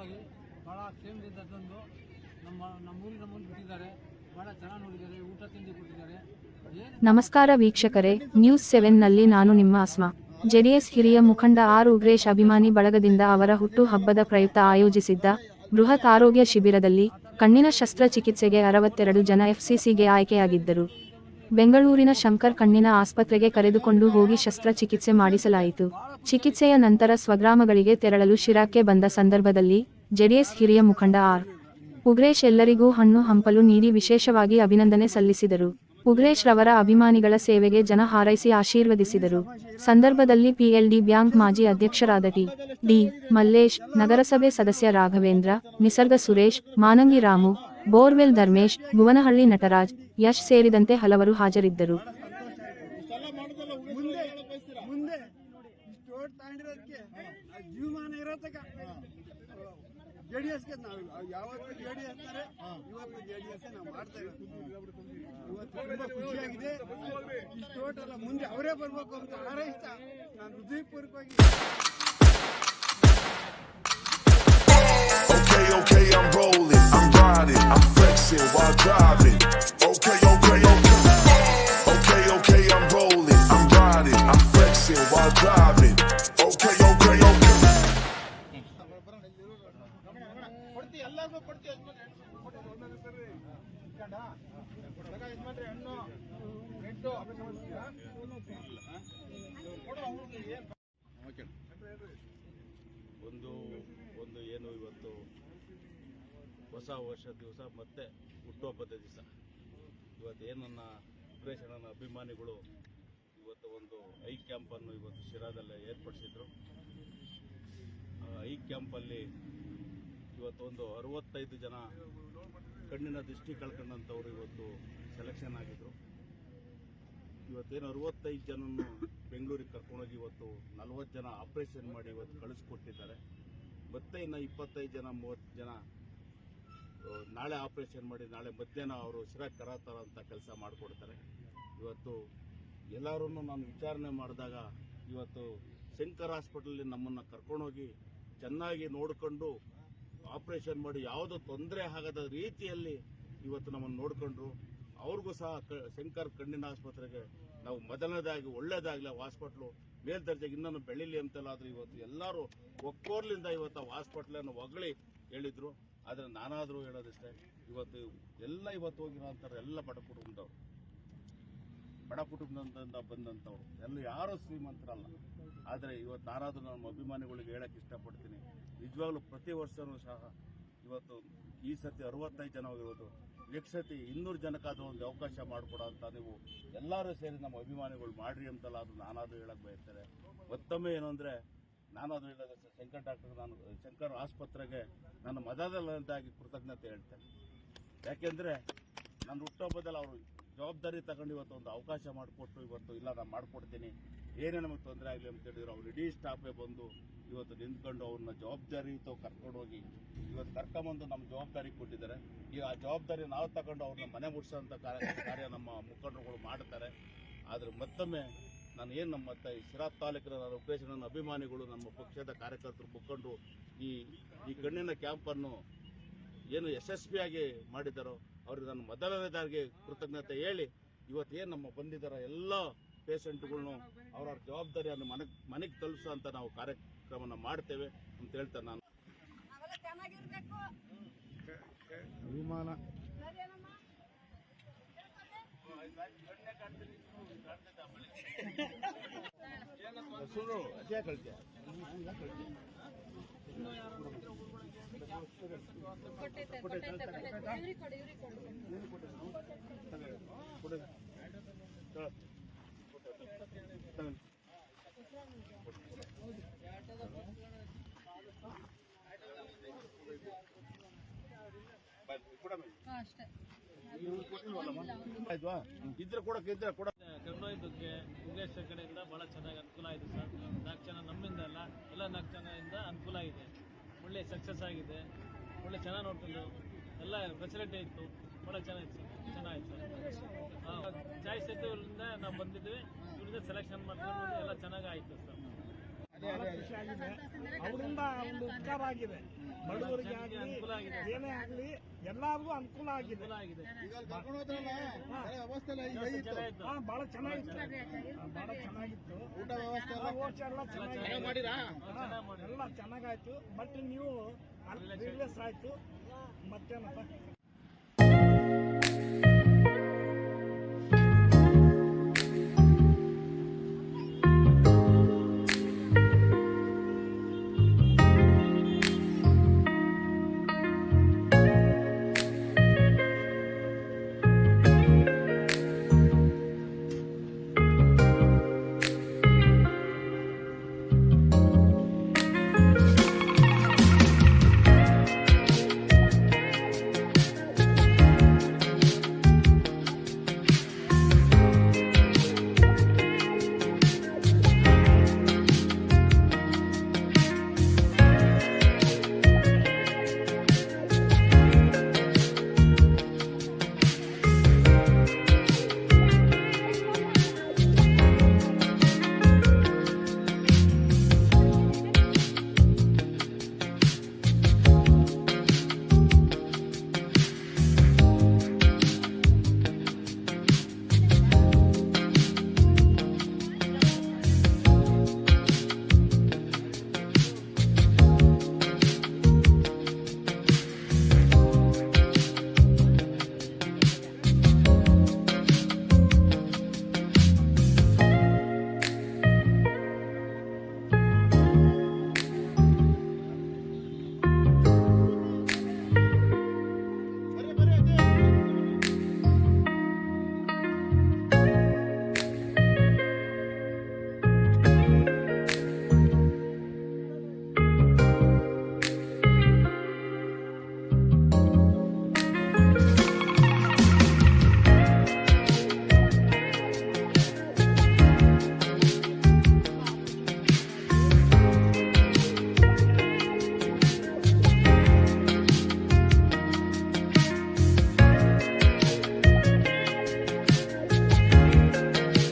ಸುರಕ್ಷಿತವಾಗಿ ಭಾಳ ಕ್ಷೇಮದಿಂದ ತಂದು ನಮ್ಮೂರಿನ ಮುಂದೆ ಬಿಟ್ಟಿದ್ದಾರೆ. ಭಾಳ ಚೆನ್ನಾಗಿ ನೋಡಿದ್ದಾರೆ, ಊಟ ತಿಂಡಿ ಕೊಟ್ಟಿದ್ದಾರೆ. ನಮಸ್ಕಾರ ವೀಕ್ಷಕರೇ, ನ್ಯೂಸ್ 7ನಲ್ಲಿ ನಾನು ನಿಮ್ಮ ಅಸ್ಮಾ. ಜೆಡಿಎಸ್ ಹಿರಿಯ ಮುಖಂಡ ಆರ್ ಉಗ್ರೇಶ್ ಅಭಿಮಾನಿ ಬಳಗದಿಂದ ಅವರ ಹುಟ್ಟು ಹಬ್ಬದ ಪ್ರಯುಕ್ತ ಆಯೋಜಿಸಿದ್ದ ಬೃಹತ್ ಆರೋಗ್ಯ ಶಿಬಿರದಲ್ಲಿ ಕಣ್ಣಿನ ಶಸ್ತ್ರಚಿಕಿತ್ಸೆಗೆ 62 ಜನ FCCಗೆ ಆಯ್ಕೆಯಾಗಿದ್ದರು. ಬೆಂಗಳೂರಿನ ಶಂಕರ್ ಕಣ್ಣಿನ ಆಸ್ಪತ್ರೆಗೆ ಕರೆದುಕೊಂಡು ಹೋಗಿ ಶಸ್ತ್ರಚಿಕಿತ್ಸೆ ಮಾಡಿಸಲಾಯಿತು. ಚಿಕಿತ್ಸೆಯ ನಂತರ ಸ್ವಗ್ರಾಮಗಳಿಗೆ ತೆರಳಲು ಶಿರಾಕ್ಕೆ ಬಂದ ಸಂದರ್ಭದಲ್ಲಿ ಜೆಡಿಎಸ್ ಹಿರಿಯ ಮುಖಂಡ ಆರ್ ಉಗ್ರೇಶ್ ಎಲ್ಲರಿಗೂ ಹಣ್ಣು ಹಂಪಲು ನೀಡಿ ವಿಶೇಷವಾಗಿ ಅಭಿನಂದನೆ ಸಲ್ಲಿಸಿದರು. ಉಗ್ರೇಶ್ ರವರ ಅಭಿಮಾನಿಗಳ ಸೇವೆಗೆ ಜನ ಹಾರೈಸಿ ಆಶೀರ್ವದಿಸಿದರು. ಸಂದರ್ಭದಲ್ಲಿ PLD ಬ್ಯಾಂಕ್ ಮಾಜಿ ಅಧ್ಯಕ್ಷರಾದ ಟಿ.ಡಿ. ಮಲ್ಲೇಶ್, ನಗರಸಭೆ ಸದಸ್ಯ ರಾಘವೇಂದ್ರ, ನಿಸರ್ಗ ಸುರೇಶ್, ಮಾನಂಗಿ ರಾಮು, ಬೋರ್ವೆಲ್ ಧರ್ಮೇಶ್, ಭುವನಹಳ್ಳಿ ನಟರಾಜ್, ಯಶ್ ಸೇರಿದಂತೆ ಹಲವರು ಹಾಜರಿದ್ದರು. ಜೆಡಿಎಸ್ಗೆ ನಾವು ಯಾವತ್ತು ಜೆಡಿಎಸ್ ತಾರೆ, ಇವತ್ತು ಜೆಡಿಎಸ್ ನಾವು ಮಾಡ್ತಾ ಇರೋದು. ಇವತ್ತು ತುಂಬಾ ಖುಷಿಯಾಗಿದೆ. ಇಷ್ಟು ಟೋಟಲ್ ಮುಂದೆ ಅವರೇ ಬರ್ಬೇಕು ಅಂತ ಹಾರೈಸ್ತಾ ನಾನು ಹೃದಯಪೂರ್ವಕವಾಗಿ Okay, I'm rolling, I'm riding, I'm flexing while driving. Okay, I'm rolling, I'm riding, I'm flexing while driving. Okay. ಒಂದು ಏನು ಇವತ್ತು ಹೊಸ ವರ್ಷ ದಿವಸ ಮತ್ತೆ ಹುಟ್ಟುಹಬ್ಬದ ದಿವಸ ಇವತ್ತು ಏನು ನನ್ನ ಉಗ್ರೇಶ್ ಅಣ್ಣನ ಅಭಿಮಾನಿಗಳು ಇವತ್ತು ಒಂದು ಐ ಕ್ಯಾಂಪನ್ನು ಇವತ್ತು ಶಿರಾದಲ್ಲೇ ಏರ್ಪಡಿಸಿದ್ರು. ಐ ಕ್ಯಾಂಪಲ್ಲಿ ಇವತ್ತು ಒಂದು 65 ಜನ ಕಣ್ಣಿನ ದೃಷ್ಟಿ ಕಳ್ಕೊಂಡಂಥವ್ರು ಇವತ್ತು ಸೆಲೆಕ್ಷನ್ ಆಗಿದ್ರು. ಇವತ್ತೇನು 65 ಜನನ್ನು ಬೆಂಗಳೂರಿಗೆ ಕರ್ಕೊಂಡೋಗಿ ಇವತ್ತು 40 ಜನ ಆಪರೇಷನ್ ಮಾಡಿ ಇವತ್ತು ಕಳಿಸ್ಕೊಟ್ಟಿದ್ದಾರೆ. ಮತ್ತೆ ಇನ್ನು 25 ಜನ 30 ಜನ ನಾಳೆ ಆಪರೇಷನ್ ಮಾಡಿ ನಾಳೆ ಮಧ್ಯಾಹ್ನ ಅವರು ಶಿರಾಕ್ಕೆ ಕರಾತಾರ ಅಂತ ಕೆಲಸ ಮಾಡಿಕೊಡ್ತಾರೆ. ಇವತ್ತು ಎಲ್ಲರೂ ನಾನು ವಿಚಾರಣೆ ಮಾಡಿದಾಗ ಇವತ್ತು ಶಂಕರ್ ಹಾಸ್ಪಿಟಲಲ್ಲಿ ನಮ್ಮನ್ನು ಕರ್ಕೊಂಡೋಗಿ ಚೆನ್ನಾಗಿ ನೋಡಿಕೊಂಡು ಆಪರೇಷನ್ ಮಾಡಿ ಯಾವುದೋ ತೊಂದರೆ ಆಗದ ರೀತಿಯಲ್ಲಿ ಇವತ್ತು ನಮ್ಮನ್ನು ನೋಡಿಕೊಂಡ್ರು. ಅವ್ರಿಗೂ ಸಹ ಶಂಕರ್ ಕಣ್ಣಿನ ಆಸ್ಪತ್ರೆಗೆ ನಾವು ಮೊದಲನೇದಾಗಿ ಒಳ್ಳೇದಾಗಲಿ ಆ ಹಾಸ್ಪಿಟ್ಲು ಮೇಲ್ದರ್ಜೆಗೆ ಇನ್ನೂ ಬೆಳೀಲಿ ಅಂತೆಲ್ಲಾದರೂ ಇವತ್ತು ಎಲ್ಲರೂ ಒಕ್ಕೋರ್ಲಿಂದ ಇವತ್ತು ಆ ಹಾಸ್ಪಿಟ್ಲನ್ನು ಹೊಗಳಿ ಹೇಳಿದರು. ಆದರೆ ನಾನಾದರೂ ಹೇಳೋದಿಷ್ಟೇ, ಇವತ್ತು ಎಲ್ಲ ಇವತ್ತು ಹೋಗಿರೋಂಥವ್ರು ಎಲ್ಲ ಬಡ ಕುಟುಂಬದಿಂದ ಬಂದಂಥವ್ರು ಎಲ್ಲ ಯಾರೂ ಶ್ರೀಮಂತರಲ್ಲ. ಆದರೆ ಇವತ್ತು ನಾನಾದರೂ ನಮ್ಮ ಅಭಿಮಾನಿಗಳಿಗೆ ಹೇಳಕ್ಕೆ ಇಷ್ಟಪಡ್ತೀನಿ, ನಿಜವಾಗ್ಲೂ ಪ್ರತಿ ವರ್ಷವೂ ಸಹ ಇವತ್ತು ಈ ಸತಿ 65 ಜನ ಹೋಗಿರೋದು, ನೆಕ್ಸ್ಟ್ ಸತಿ 200 ಜನಕ್ಕಾದರೂ ಒಂದು ಅವಕಾಶ ಮಾಡಿಕೊಡೋ ಅಂತ ನೀವು ಎಲ್ಲರೂ ಸೇರಿ ನಮ್ಮ ಅಭಿಮಾನಿಗಳು ಮಾಡ್ರಿ ಅಂತೆಲ್ಲ ಅದು ನಾನಾದರೂ ಹೇಳಕ್ಕೆ ಬಯಸ್ತೇನೆ. ಮತ್ತೊಮ್ಮೆ ಏನು ಅಂದರೆ ನಾನಾದರೂ ಹೇಳೋದು ಶಂಕರ್ ಡಾಕ್ಟರ್, ನಾನು ಶಂಕರ್ ಆಸ್ಪತ್ರೆಗೆ ನನ್ನ ಮೊದಲನೇದಾಗಿ ಕೃತಜ್ಞತೆ ಹೇಳ್ತೇನೆ. ಯಾಕೆಂದರೆ ನನ್ನ ಹುಟ್ಟುಹಬ್ಬದಲ್ಲಿ ಅವರು ಜವಾಬ್ದಾರಿ ತಗೊಂಡು ಇವತ್ತು ಒಂದು ಅವಕಾಶ ಮಾಡಿಕೊಟ್ಟು ಇವತ್ತು ಇಲ್ಲ ನಾನು ಮಾಡಿಕೊಡ್ತೀನಿ, ಏನೇ ನಮಗೆ ತೊಂದರೆ ಆಗಲಿ ಅಂತ ಹೇಳಿದ್ರು ಅವ್ರು ಇಡೀ ಸ್ಟಾಫೇ ಬಂದು ಇವತ್ತು ನಿಂತ್ಕೊಂಡು ಅವ್ರನ್ನ ಜವಾಬ್ದಾರಿಯುತ ಕರ್ಕೊಂಡೋಗಿ ಇವತ್ತು ಕರ್ಕೊಂಬಂದು ನಮ್ಮ ಜವಾಬ್ದಾರಿ ಕೊಟ್ಟಿದ್ದಾರೆ. ಈಗ ಆ ಜವಾಬ್ದಾರಿ ನಾವು ತಗೊಂಡು ಅವ್ರನ್ನ ಮನೆ ಮುಟ್ಸೋಂಥ ಕಾರ್ಯ ನಮ್ಮ ಮುಖಂಡರುಗಳು ಮಾಡ್ತಾರೆ. ಆದರೆ ಮತ್ತೊಮ್ಮೆ ನಾನು ಏನು ನಮ್ಮ ಶಿರಾ ತಾಲೂಕಿನ ನನ್ನ ಉಗ್ರೇಶ್ ನನ್ನ ಅಭಿಮಾನಿಗಳು, ನಮ್ಮ ಪಕ್ಷದ ಕಾರ್ಯಕರ್ತರು, ಮುಖಂಡರು ಈ ಕಣ್ಣಿನ ಕ್ಯಾಂಪನ್ನು ಏನು ಯಶಸ್ವಿಯಾಗಿ ಮಾಡಿದ್ದಾರೋ ಅವ್ರಿಗೆ ನಾನು ಮೊದಲನೇದಾಗಿ ಕೃತಜ್ಞತೆ ಹೇಳಿ ಇವತ್ತು ಏನು ನಮ್ಮ ಬಂದಿದ್ದಾರೋ ಎಲ್ಲ ಪೇಷಂಟ್ಗಳ್ನು ಅವ್ರವ್ರ ಜವಾಬ್ದಾರಿಯನ್ನು ಮನೆಗೆ ತಲುಪಿಸೋ ಅಂತ ನಾವು ಕಾರ್ಯಕ್ರಮನ ಮಾಡ್ತೇವೆ ಅಂತ ಹೇಳ್ತಾರೆ. ನಾನು ಅಭಿಮಾನ ಸುಳ್ಳು ಅದೇ ಕಳಿತೆ ಇದ್ರೆ ಕೂಡ ಕರ್ನಾಟಕ ಬಗ್ಗೆ ಉಗ್ರೇಶ್ ಕಡೆಯಿಂದ ಭಾಳ ಚೆನ್ನಾಗಿ ಅನುಕೂಲ ಆಯಿತು ಸರ್. 4 ಜನ ನಮ್ಮಿಂದ ಅಲ್ಲ, ಎಲ್ಲ 4 ಜನದಿಂದ ಅನುಕೂಲ ಆಗಿದೆ. ಒಳ್ಳೆ ಸಕ್ಸಸ್ ಆಗಿದೆ, ಒಳ್ಳೆ ಚೆನ್ನಾಗಿ ನೋಡ್ಕೊಂಡು ಎಲ್ಲ ಫೆಸಿಲಿಟಿ ಇತ್ತು, ಭಾಳ ಚೆನ್ನಾಗಿತ್ತು ಸರ್. ಚಾಯ್ಸ್ ಇತ್ತು, ಇವರಿಂದ ನಾವು ಬಂದಿದ್ವಿ, ಇವರಿಂದ ಸೆಲೆಕ್ಷನ್ ಮಾಡ್ಕೊಂಡು ಎಲ್ಲ ಚೆನ್ನಾಗಿ ಆಯಿತು ಸರ್. ಬಹಳ ಖುಷಿ ಆಗಿದೆ. ಅವರಿಂದ ಒಂದು ಉಪಕಾರ ಆಗಿದೆ, ಬಡವರಿಗೆ ಆಗಲಿ ಅನುಕೂಲ ಆಗಿದೆ. ಏನೇ ಆಗಲಿ ಎಲ್ಲರಿಗೂ ಅನುಕೂಲ ಆಗಿದೆ. ಆಗಿದೆ. ಈಗ ಅಲ್ಲಿ ಕರ್ಕೊಂಡು ಹೋದ್ರಲ್ಲ, ವ್ಯವಸ್ಥೆ ಎಲ್ಲ ಈಗ ಹೇಗಿತ್ತು? ಚೆನ್ನಾಗಿತ್ತು. ಬಹಳ ಚೆನ್ನಾಗಿತ್ತು, ಬಹಳ ಚೆನ್ನಾಗಿತ್ತು. ಊಟ ವ್ಯವಸ್ಥೆ ಎಲ್ಲ ಊಟ ಎಲ್ಲ ಚೆನ್ನಾಗಿ ಮಾಡಿರಾ? ಎಲ್ಲ ಚೆನ್ನಾಗಾಯ್ತು. ಬಟ್ ನೀವು ರಿಲೀಸ್ ಆಯ್ತು, ಮತ್ತೇನಪ್ಪ